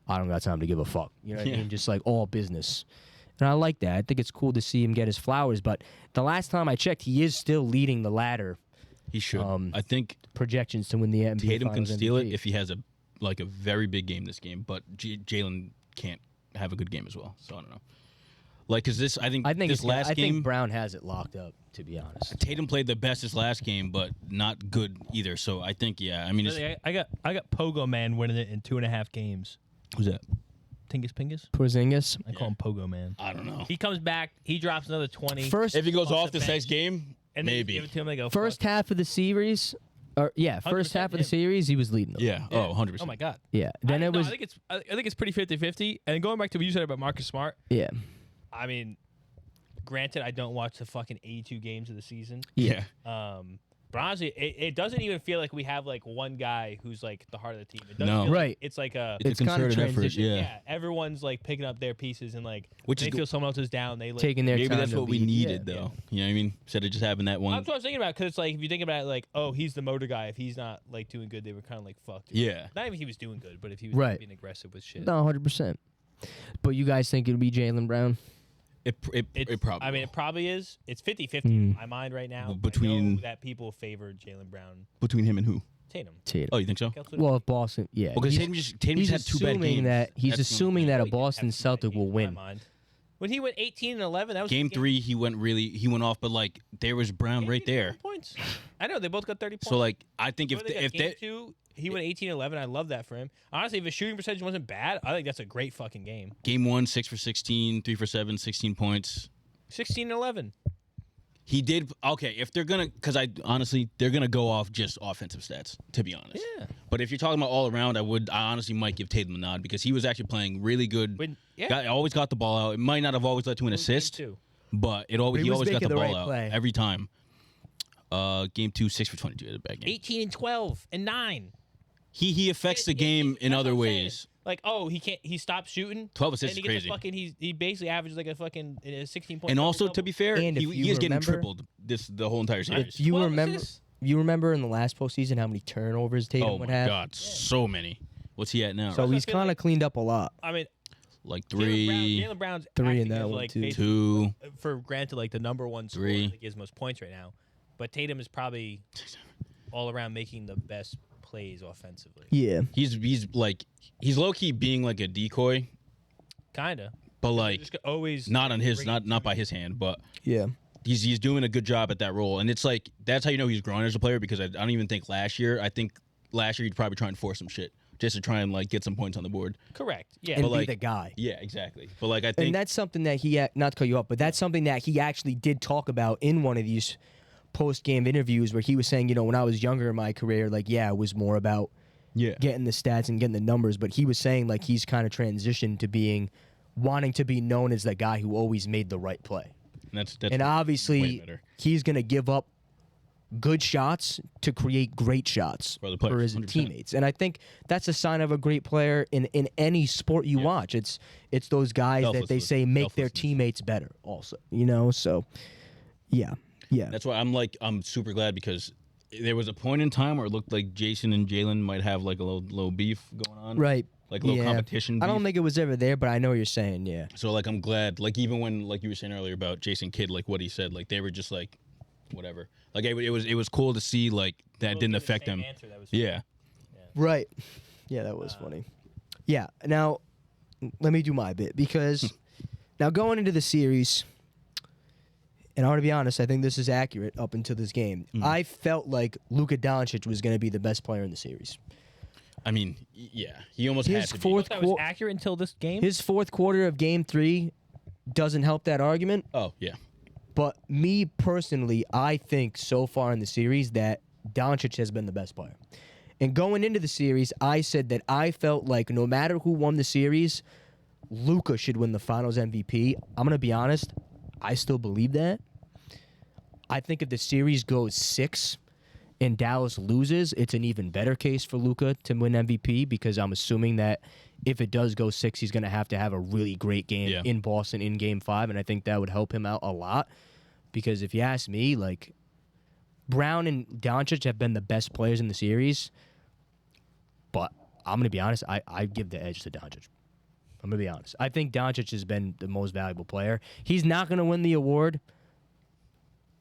I don't got time to give a fuck. You know what I mean? Just like all business. And I like that. I think it's cool to see him get his flowers. But the last time I checked, he is still leading the ladder He should. I think projections to win the NBA Tatum can Finals steal it MVP. if he has a very big game this game, but Jalen can't have a good game as well. So I don't know. Like, cause this, I think I think this last I game, think Brown has it locked up, to be honest. Tatum played the best this last game, but not good either. So I think, I mean, Really, I got Pogo Man winning it in 2.5 games. who's that? Tingus Pingus? Porzingis. I call him Pogo Man. I don't know. He comes back. He drops another 20. First, If he goes off off the this bench. next game, and then maybe. give it to him. They go first fuck it. half of the series, first half of the him. series, he was leading them. Yeah. Yeah. Oh, 100%. Oh my god. Yeah. Then I it was, think it's pretty 50-50. And going back to what you said about Marcus Smart, yeah. I mean, granted, I don't watch the fucking 82 games of the season. Yeah. But honestly, it doesn't even feel like we have like one guy who's like the heart of the team. It doesn't No. feel like Right. it's like a It's a kinda concerted effort. transition. Yeah. everyone's like picking up their pieces and like Which when is they feel someone else is down, they like Taking their Maybe time that's to what we lead. needed, Yeah. though. You know what I mean? Instead of just having that one. That's what I was thinking about, because it's like if you think about it, like, oh, he's the motor guy. If he's not like doing good, they were kind of like fucked. Yeah. Not even if he was doing good, but if he was Right. being aggressive with shit. No, 100%. But you guys think it'll be Jaylen Brown? It probably. I mean, will. it probably is. It's 50-50 in my mind right now. Well, I between- know that people favor Jalen Brown, Between him and who? Tatum. Tatum. Oh, you think so? Well, if Boston, yeah. Because He's- Tatum he's just had 2 bad assuming games. that he's That's the assuming only that a He didn't have Boston 2 bad Celtic games will in my win. mind. When he went 18-11, that was Game 3, he went off, but like there was Brown right there. Points. I know they both got 30 points. So like I think What if they got, game they 2, he went 18-11. I love that for him. Honestly, if his shooting percentage wasn't bad, I think that's a great fucking game. game 1 6 for 16, 3 for 7, 16 points. 16-11. He did okay. If they're gonna, because they're gonna go off just offensive stats. To be honest, Yeah. But if you're talking about all around, I honestly might give Tatum a nod because he was actually playing really good. Always got the ball out. It might not have always led to an assist, but he He always was got the making the ball right out play. every time. Game 2 6 for 22 at a bad game. 18-12 and 9. He affects the game in That's other what I'm saying. ways. Like, oh, he stopped shooting. 12 assists and is he gets crazy. he basically averages like a fucking 16 point. And also, to be fair, And if he you is getting remember- tripled the whole entire series. If you 12 remember, assists? you remember in the last postseason how many turnovers Tatum Oh would my have? God, so many. What's he at now? So I he's feel kind of like- cleaned up a lot. I mean, like Jaylen Brown's 3 in acting that as, one, like, too. basically, 2. for granted, like the number one scorer. 3. I think he has most points right now. But Tatum is probably all around making the best plays offensively. Yeah. He's low key being like a decoy, Kinda. but They're like just always not on his bring it not to by me. his hand, but Yeah. he's doing a good job at that role, and it's like that's how you know he's growing as a player because I don't even think last year. I think last year he'd probably try and force some shit just to try and like get some points on the board. Correct. Yeah. And But, be like, the guy. Yeah, exactly. But like I think And that's something that he, not to cut you off, but that's something that he actually did talk about in one of these post-game interviews where he was saying, when I was younger in my career, like, yeah, it was more about getting the stats and getting the numbers, but he was saying, like, he's kind of transitioned to wanting to be known as the guy who always made the right play. that's And way obviously, better. he's going to give up good shots to create great shots For other players, for his 100%. teammates. And I think that's a sign of a great player in any sport you watch. It's those guys that they say make their teammates better also, So yeah. That's why I'm super glad, because there was a point in time where it looked like Jason and Jalen might have like a little beef going on. Right. Like a little competition I don't beef. think it was ever there, but I know what you're saying, yeah. So like I'm glad, like even when like you were saying earlier about Jason Kidd, like what he said, like they were just like whatever. Like it was cool to see like that didn't affect them. Yeah. Right. Yeah, that was funny. Yeah. Now, let me do my bit, because now going into the series, and I want to be honest, I think this is accurate up until this game. I felt like Luka Doncic was going to be the best player in the series. I mean, yeah, he almost had to be. That was accurate until this game. His fourth quarter of Game 3 doesn't help that argument. Oh, yeah. But me personally, I think so far in the series that Doncic has been the best player. And going into the series, I said that I felt like no matter who won the series, Luka should win the Finals MVP. I'm going to be honest, I still believe that. I think if the series goes 6 and Dallas loses, it's an even better case for Luka to win MVP, because I'm assuming that if it does go 6, he's going to have a really great game in Boston in Game 5, and I think that would help him out a lot. Because if you ask me, like, Brown and Doncic have been the best players in the series, but I'm going to be honest, I give the edge to Doncic. I'm going to be honest. I think Doncic has been the most valuable player. He's not going to win the award.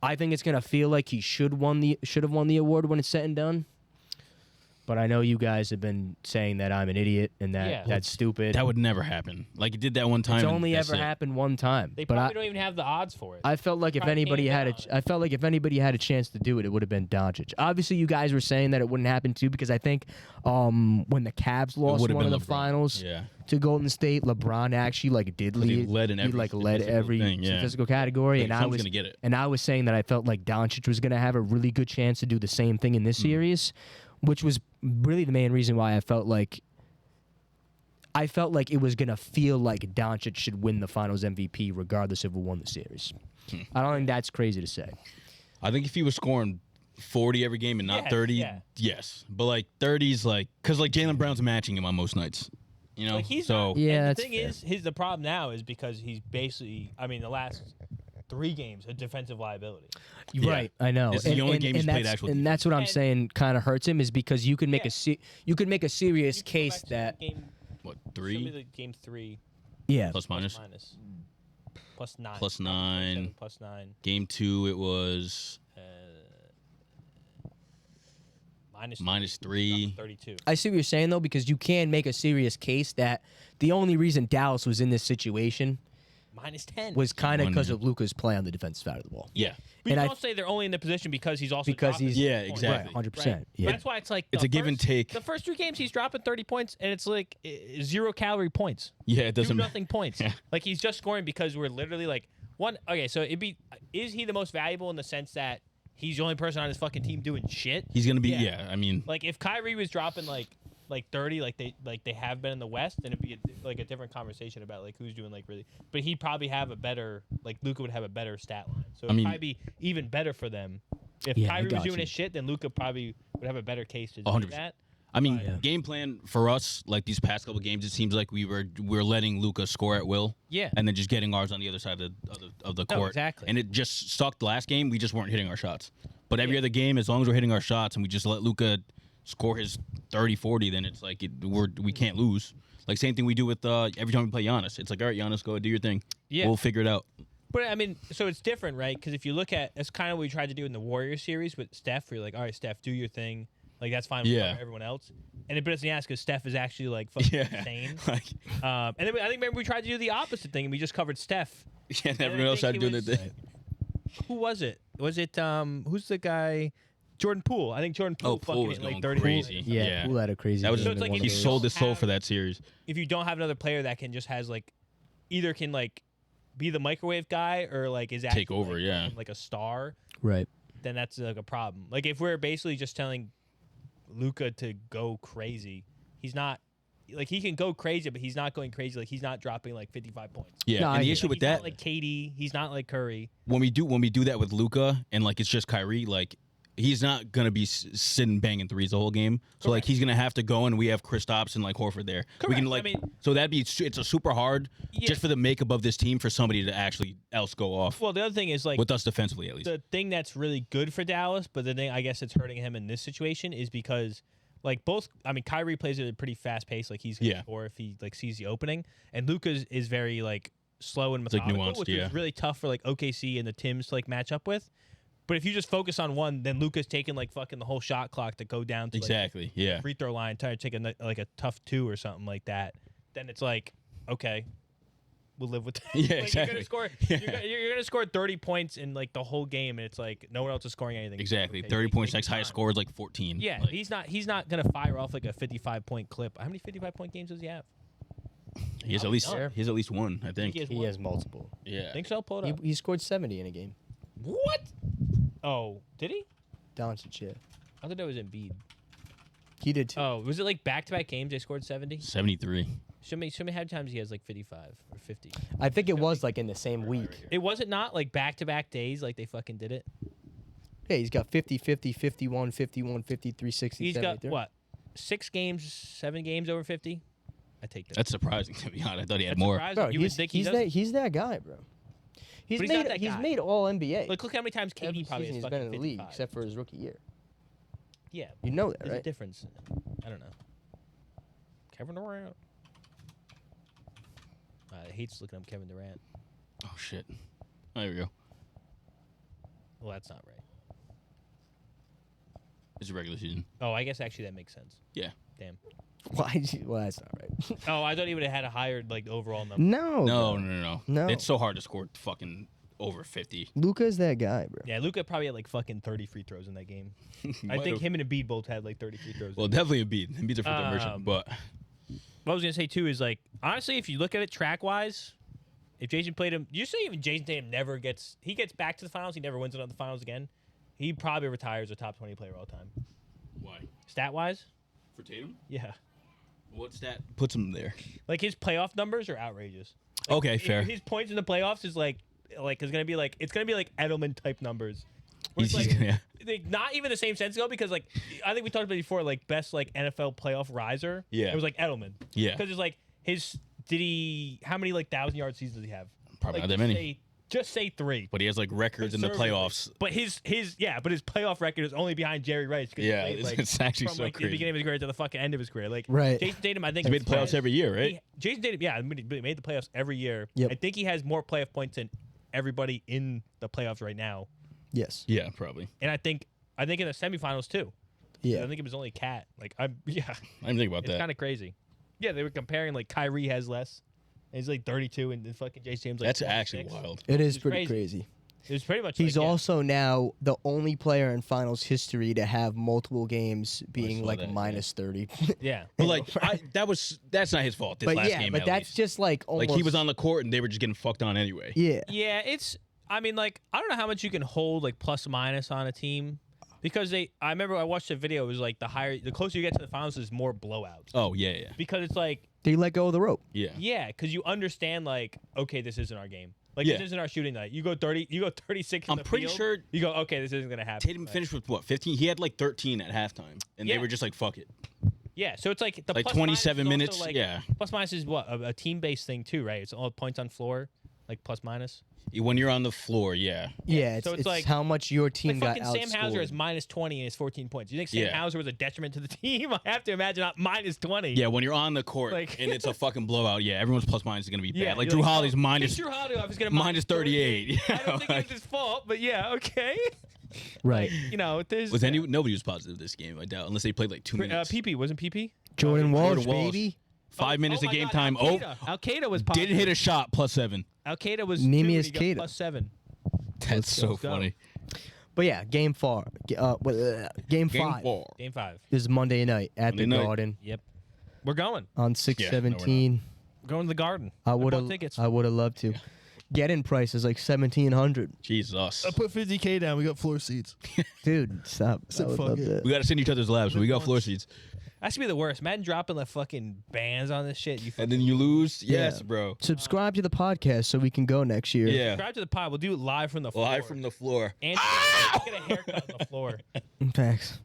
I think it's going to feel like he should have won the award when it's said and done. But I know you guys have been saying that I'm an idiot and that that's stupid. That would never happen. Like, it did that one time. It's only ever happened one time. They probably don't even have the odds for it. I felt like if anybody had a chance to do it, it would have been Doncic. Obviously, you guys were saying that it wouldn't happen too, because I think when the Cavs lost one of the finals to Golden State, LeBron actually did lead. He led in every every statistical category, and I was gonna get it. And I was saying that I felt like Doncic was going to have a really good chance to do the same thing in this series, which was really the main reason why I felt like it was going to feel like Doncic should win the Finals MVP regardless of who won the series. I don't think that's crazy to say. I think if he was scoring 40 every game and not 30, yes. But, 30's because, Jaylen Brown's matching him on most nights. He's so... Not, yeah, and the thing is, the problem now is because he's basically, the last 3 games, a defensive liability. Right, I know. It's the only game he's played actual defense. And that's what I'm saying kind of hurts him, is because you can make a serious case that what, 3? Game 3. Yeah. Plus minus. Plus 9. Plus 9. Plus 9. Game 2 it was minus 3. 32. I see what you're saying though, because you can make a serious case that the only reason Dallas was in this situation minus 10 was kind of because of Luka's play on the defensive side of the ball. Yeah. But you don't say they're only in the position because he's also dropping exactly. Right, 100%. Right. Yeah. But that's why it's it's a give and take. The first 3 games he's dropping 30 points, and it's 0-calorie points. Yeah, it doesn't nothing points. Yeah. He's just scoring because we're literally one. Okay, so is he the most valuable in the sense that he's the only person on his fucking team doing shit? He's gonna be. If Kyrie was dropping 30 like they have been in the West, then it'd be a different conversation about who's doing really. But he'd probably have a better Luka would have a better stat line, so it'd probably be even better for them. If Kyrie was doing his shit, then Luka probably would have a better case to do 100%. That. Game plan for us, these past couple games, it seems like we're letting Luka score at will. Yeah. And then just getting ours on the other side of the court. Exactly. And it just sucked the last game. We just weren't hitting our shots. But every other game, as long as we're hitting our shots and we just let Luka score his 30, 40, then it's we can't lose. Same thing we do with every time we play Giannis. It's all right, Giannis, go do your thing. Yeah. We'll figure it out. But, so it's different, right? Because if you look at, it's kind of what we tried to do in the Warriors series with Steph, where you're all right, Steph, do your thing. That's fine with everyone else. And it doesn't ask because Steph is actually fucking insane. And then I think maybe we tried to do the opposite thing and we just covered Steph. Yeah, and everyone else tried to do their thing. Who was it? Was it who's the guy? Jordan Poole. I think Jordan Poole Poole fucking was hit going crazy. Yeah, Poole had a crazy. That was game. he sold his soul for that series. If you don't have another player that can just has either can be the microwave guy or is actually take over, a star, right? Then that's a problem. If we're basically just telling Luka to go crazy, he's not he can go crazy, but he's not going crazy. He's not dropping 55 points. Yeah, no, and the issue with he's that, not KD, he's not Curry. When we do that with Luka and it's just Kyrie, he's not gonna be sitting banging threes the whole game. So like he's gonna have to go, and we have Kristaps and like Horford there. Correct. We can like so it's a super hard just for the makeup of this team for somebody to actually else go off. Well, the other thing is like with us defensively at least. The thing that's really good for Dallas, but the thing I guess it's hurting him in this situation is because like Kyrie plays at a pretty fast pace, like he's gonna score if he like sees the opening, and Luka is very like slow and methodical, like nuanced, which is really tough for like OKC and the Tims to like match up with. But if you just focus on one, then Luka's taking like fucking the whole shot clock to go down to like, free throw line, trying to take a tough 2 or something like that. Then it's like, okay, we'll live with that. Yeah, like, exactly. You're gonna score 30 points in like the whole game, and it's like no one else is scoring anything. Exactly, Okay, 30 points. Next highest score is like 14. Yeah, like, he's not gonna fire off like a 55-point clip. How many 55-point games does he have? He has at least one, I think. He has multiple. Yeah. Think so? Pull it up. He scored 70 in a game. What? Oh, did he? Doncic, yeah. I thought that was Embiid. He did too. Oh, was it like back-to-back games they scored 70? 73. Show me how many times he has like 55 or 50. I think it was like in the same week. It wasn't not like back-to-back days like they fucking did it. Yeah, he's got 50, 50, 51, 51, 53, 60, He's 73. got what? 7 games over 50? I take that. That's surprising, to be honest. I thought he had That's more. surprising. Bro, You would think he's that guy, bro. He's But he's not that guy. made all NBA. Look how many times Every KD probably season has he's fucking been in the 55. league, except for his rookie year. Yeah. You know that, There's right? a difference. I don't know. Kevin Durant. I hate looking up Kevin Durant. Oh, shit. There we go. Well, that's not right. It's a regular season. Oh, I guess actually that makes sense. Yeah. Damn. Well, that's not right. Oh, I thought he would have had a higher like overall number. No. It's so hard to score fucking over 50. Luka's that guy, bro. Yeah, Luka probably had like fucking 30 free throws in that game. I think him and Embiid both had like 30 free throws. Well, definitely Embiid. Embiid's a free throw merchant, but what I was gonna say too is like honestly, if you look at it track wise, if Jason played him, you say even Jason Tatum never gets back to the finals, he never wins another finals again. He probably retires a top 20 player all time. why? Stat wise? For Tatum? Yeah. What stat puts him there? Like his playoff numbers are outrageous. Like, Okay, fair. His points in the playoffs is like it's gonna be like Edelman type numbers. Where it's He's- yeah. like, not even the same sense ago because like I think we talked about it before like best like NFL playoff riser. Yeah. It was like Edelman. Yeah. Because it's like how many like 1,000-yard seasons does he have? Probably Like, not that many. Just say 3. But he has like records in the playoffs. But his playoff record is only behind Jerry Rice. Yeah, he played, like, it's actually from so like the crazy. beginning of his career to the fucking end of his career. Like Right. Jason Tatum, I think He made the playoffs every year, right? Jason Tatum, yeah, he made the playoffs every year. Yep. I think he has more playoff points than everybody in the playoffs right now. Yes. Yeah, probably. And I think in the semifinals too. Yeah. I think it was only Cat. Like I didn't think about it's that. kind of crazy. Yeah, they were comparing like Kyrie has less. And he's like 32, and then fucking Jason Tatum's like That's 26. actually wild. It is It's pretty crazy. It was pretty much. He's like, yeah. also now the only player in finals history to have multiple games being saw like that, yeah. minus 30. Yeah. But like, that's not his fault. This but last yeah, game, but at that's least. just like almost. Like he was on the court and they were just getting fucked on anyway. Yeah. Yeah, I mean, like, I don't know how much you can hold like plus minus on a team, because I remember I watched a video. It was like the closer you get to the finals, is more blowouts. Oh yeah. Because it's like, They let go of the rope. Yeah. yeah, because you understand like, okay, this isn't our game. Like Yeah. this isn't our shooting night. You go 36. I'm pretty sure you go. Okay, this isn't gonna happen. Tatum finished with what, 15? He had like 13 at halftime, and Yeah. they were just like, "Fuck it." Yeah, so it's like the Like plus 27 minus is also, minutes, like, yeah. Plus minus is what a team based thing too, right? It's all points on floor, like plus minus. When you're on the floor, yeah. Yeah, so it's it's like- how much your team Like got fucking Sam Hauser outscored. is minus 20 and has 14 points. You think Sam Yeah. Hauser was a detriment to the team? I have to imagine not minus 20. Yeah, when you're on the court Like- and it's a fucking blowout, yeah, everyone's plus minus is gonna be bad. Yeah, Like you're Drew Holiday's oh, minus Drew Holiday off is gonna minus 38. I don't think it's his fault, but yeah, okay. Right. You know, there's nobody was positive this game, I doubt, unless they played like 2 minutes. PP wasn't PP. Jordan Walsh, Jordan Walsh. baby. 5 minutes oh of my game God, time. Al-Qaeda was positive. Didn't hit a shot, +7. Al-Qaeda was Nemius 2 and he got Qaeda. +7. That's so Let's go. funny. But yeah, game 5. Game 5 Game 5. is Monday night at Monday the night. Garden Yep. We're going. on 6/17. We're going to the Garden. I bought would have. tickets. I would have loved to. Get-in price is like 1,700. Jesus. Put $50K down. We got floor seats. Dude, stop. I Said would fuck love it. that. We got to send each other's labs, but we got floor seats. That should be the worst. Imagine dropping the fucking bans on this shit. And then you lose. Yes, Yeah. bro. Subscribe to the podcast so we can go next year. Yeah. Subscribe to the pod. We'll do it live from the floor. Live from the floor. And get a haircut on the floor. Thanks.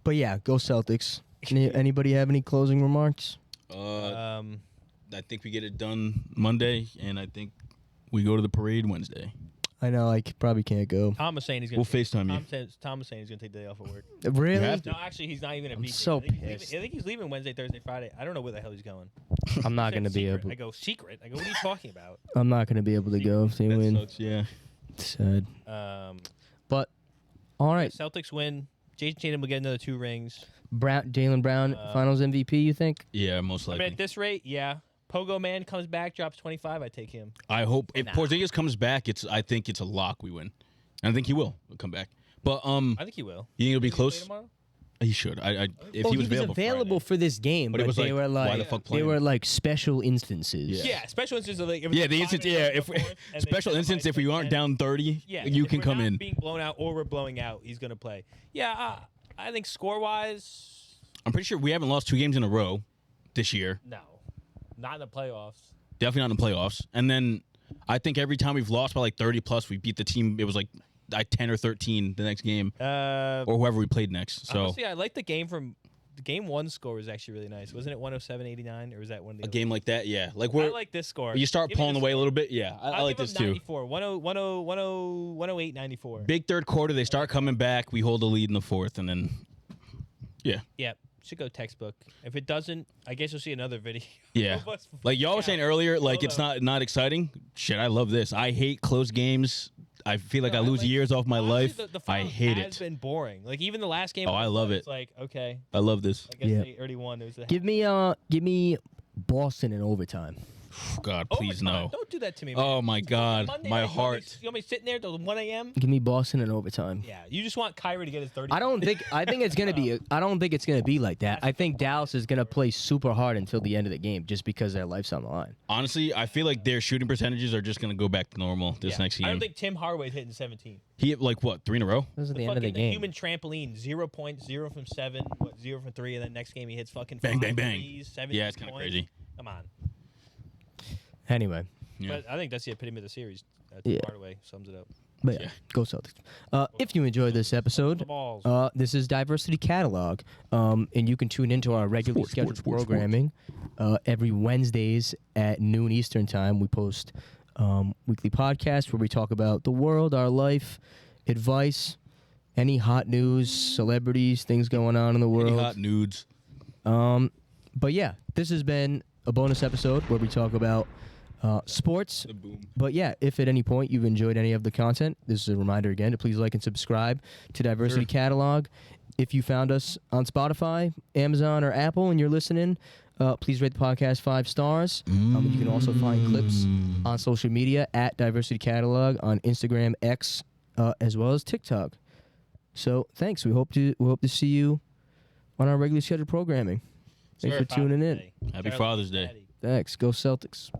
But yeah, go Celtics. Anybody have any closing remarks? I think we get it done Monday, and I think we go to the parade Wednesday. I know I probably can't go. Tom was saying he's gonna. We'll FaceTime you. Tom was saying he's gonna take the day off of work. Really? You have No, actually, he's not even gonna I'm be. so here. pissed. I think he's leaving Wednesday, Thursday, Friday. I don't know where the hell he's going. I'm not He said gonna be secret. able. I go secret. I go. What are you talking about? I'm not gonna be able to go if they That win. sucks, yeah. Sad. Um, But all right, Celtics win. Jason Tatum will get another 2 rings. Jaylen Brown, Finals MVP. You think? Yeah, most I mean, likely. at this rate, yeah. Pogo Man comes back, drops 25. I take him. I hope if Porzingis comes back, I think it's a lock we win. And I think he will come back. But I think he will. you think it'll be Does he play close? tomorrow? He should. If Oh, he was available, Friday. for this game, But it was they like, were why like the fuck they play him? were like special instances. Yeah. Yeah, special instances. Like, Yeah, the instance. Yeah, if special instance, if we aren't down 30, you if can we're come not in. Being blown out or we're blowing out, he's gonna play. Yeah, I think score wise, I'm pretty sure we haven't lost 2 games in a row this year. no, not in the playoffs. Definitely not in the playoffs. And then I think every time we've lost by like 30 plus, we beat the team. It was like 10 or 13 the next game, or whoever we played next. So Honestly, I like the game from the game 1 score was actually really nice. Wasn't it 107-89 or was that one of the a other game like that, yeah. Like I like this score. you start Give me pulling the away a score. little bit. Yeah, I I'll like give this them too. 94, 108, 94. Big third quarter, they start coming back. We hold the lead in the fourth, and then Yep, should go textbook. If it doesn't, I guess you'll see another video. yeah. of us Like y'all were saying earlier, like Hold it's on. not exciting. Shit, I love this. I hate close games. I feel like I lose years off my Honestly, life. The I finals hate has it. been boring. Like even the last game. Oh, I love It's it. like okay, I love this. I guess Yeah. they already won. It was a Give me Boston in overtime. God, please Overtime. no. Don't do that to me. Man. Oh my God, Monday my night, heart. You want me sitting there till 1 a.m.? Give me Boston in overtime. Yeah, you just want Kyrie to get his 30. I think it's gonna be. I don't think it's gonna be like that. I think Dallas is gonna play super hard until the end of the game, just because their life's on the line. Honestly, I feel like their shooting percentages are just gonna go back to normal this Yeah. next game. I don't think Tim Hardaway's hitting 17. He hit like what 3 in a row? This is the The end of the fucking game. human trampoline, 0 points, 0 from 7, 0 from 3, and then next game he hits fucking Bang, 5 bang, bang. threes, 17 Yeah, it's kind of points. crazy. Come on. Anyway, Yeah. But I think that's the epitome of the series. Yeah. Hardaway sums it up. but yeah, Yeah. go Celtics. If you enjoyed this The episode, balls. this is Diversity Catalog, and you can tune into our regularly scheduled programming every Wednesdays at noon Eastern time. We post weekly podcasts where we talk about the world, our life, advice, any hot news, celebrities, things going on in the Any world. hot nudes. But yeah, this has been a bonus episode where we talk about sports. The boom. But yeah, if at any point you've enjoyed any of the content, this is a reminder again to please like and subscribe to Diversity Catalog. If you found us on Spotify, Amazon, or Apple and you're listening, please rate the podcast 5 stars. You can also find clips on social media at Diversity Catalog on Instagram, X, as well as TikTok. So thanks. We hope to see you on our regularly scheduled programming. Thanks for tuning in. Happy Father's Day. Thanks. Go Celtics.